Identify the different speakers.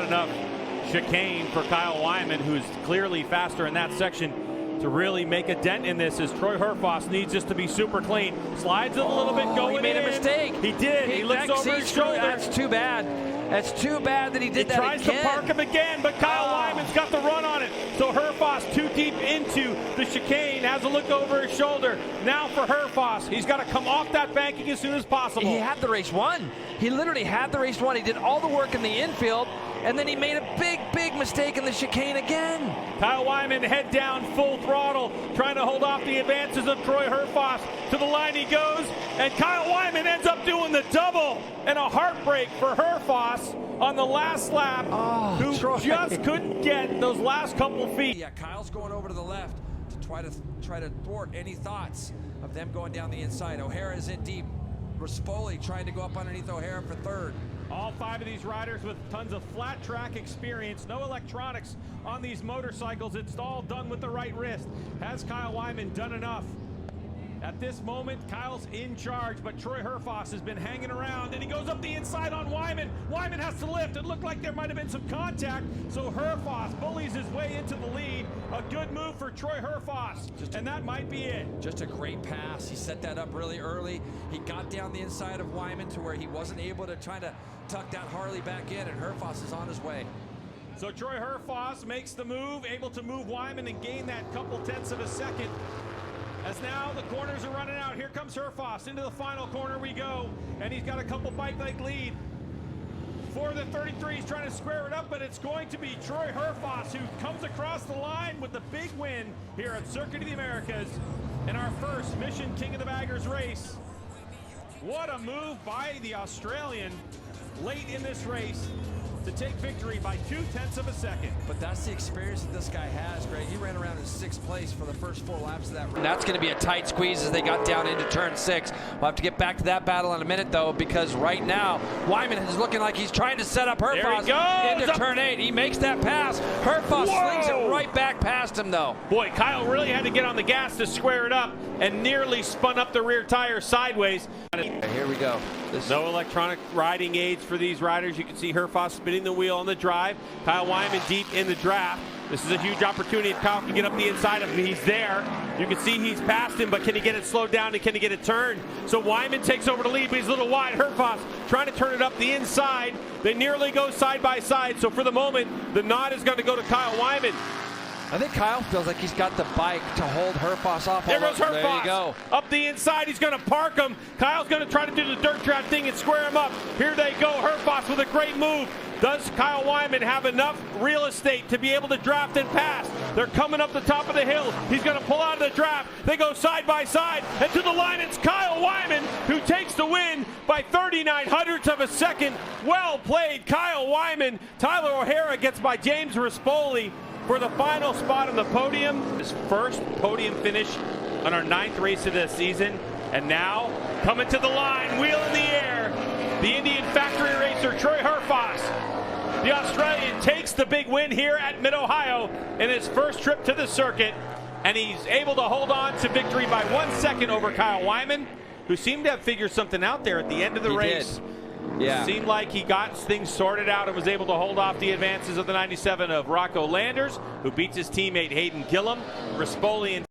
Speaker 1: enough chicane for Kyle Wyman, who's clearly faster in that section, to really make a dent in this, as Troy Herfoss needs this to be super clean. Slides it a little bit going in.
Speaker 2: He made a mistake.
Speaker 1: He did. He looks over his shoulder.
Speaker 2: That's too bad. That's too bad that he did that again.
Speaker 1: He tries to park him again, but Kyle Wyman's got the run on it. So Herfoss, too deep into the chicane, has a look over his shoulder. Now for Herfoss, he's got to come off that banking as soon as possible.
Speaker 2: He had the race won. He literally had the race won. He did all the work in the infield, and then he made a big mistake in the chicane again.
Speaker 1: Kyle Wyman head down, full throttle, trying to hold off the advances of Troy Herfoss. To the line he goes, and Kyle Wyman ends up doing the double, and a heartbreak for Herfoss on the last lap, who
Speaker 2: Troy
Speaker 1: just couldn't get those last couple feet.
Speaker 3: Yeah, Kyle's going over to the left to try to thwart any thoughts of them going down the inside. O'Hara is in deep. Rispoli trying to go up underneath O'Hara for third.
Speaker 1: All 5 of these riders with tons of flat track experience, no electronics on these motorcycles. It's all done with the right wrist. Has Kyle Wyman done enough? At this moment, Kyle's in charge, but Troy Herfoss has been hanging around, and he goes up the inside on Wyman. Wyman has to lift. It looked like there might have been some contact, so Herfoss bullies his way into the lead. A good move for Troy Herfoss, and that might be it.
Speaker 3: Just a great pass. He set that up really early. He got down the inside of Wyman to where he wasn't able to try to tuck that Harley back in, and Herfoss is on his way.
Speaker 1: So Troy Herfoss makes the move, able to move Wyman and gain that couple tenths of a second. As now the corners are running out. Here comes Herfoss. Into the final corner we go. And he's got a couple bike leg lead. For the 33, he's trying to square it up, but it's going to be Troy Herfoss who comes across the line with the big win here at Circuit of the Americas in our first Mission King of the Baggers race. What a move by the Australian late in this race to take victory by 0.2 of a second.
Speaker 3: But that's the experience that this guy has, Greg. He ran around in 6th place for the first 4 laps of that race.
Speaker 2: And that's going to be a tight squeeze as they got down into turn 6. We'll have to get back to that battle in a minute, though, because right now Wyman is looking like he's trying to set up Herfoss into turn 8. He makes that pass. Herfoss slings it right back past him, though.
Speaker 1: Boy, Kyle really had to get on the gas to square it up and nearly spun up the rear tire sideways.
Speaker 2: Here we go.
Speaker 1: No electronic riding aids for these riders. You can see Herfoss spinning the wheel on the drive. Kyle Wyman deep in the draft. This is a huge opportunity if Kyle can get up the inside of him. He's there. You can see he's past him, but can he get it slowed down and can he get it turned? So Wyman takes over the lead, but he's a little wide. Herfoss trying to turn it up the inside. They nearly go side by side. So for the moment, the nod is going to go to Kyle Wyman.
Speaker 2: I think Kyle feels like he's got the bike to hold Herfoss off.
Speaker 1: There goes Herfoss.
Speaker 2: There you go.
Speaker 1: Up the inside, he's going to park him. Kyle's going to try to do the dirt trap thing and square him up. Here they go. Herfoss with a great move. Does Kyle Wyman have enough real estate to be able to draft and pass? They're coming up the top of the hill. He's going to pull out of the draft. They go side by side. And to the line, it's Kyle Wyman who takes the win by 39/100ths of a second. Well played, Kyle Wyman. Tyler O'Hara gets by James Rispoli for the final spot on the podium. His first podium finish on our 9th race of the season. And now, coming to the line, wheel in the air, the Indian factory racer, Troy Herfoss. The Australian takes the big win here at Mid-Ohio in his first trip to the circuit. And he's able to hold on to victory by 1 second over Kyle Wyman, who seemed to have figured something out there at the end of the race.
Speaker 2: Yeah.
Speaker 1: Seemed like he got things sorted out and was able to hold off the advances of the 97 of Rocco Landers, who beats his teammate Hayden Gillum. Rispoli and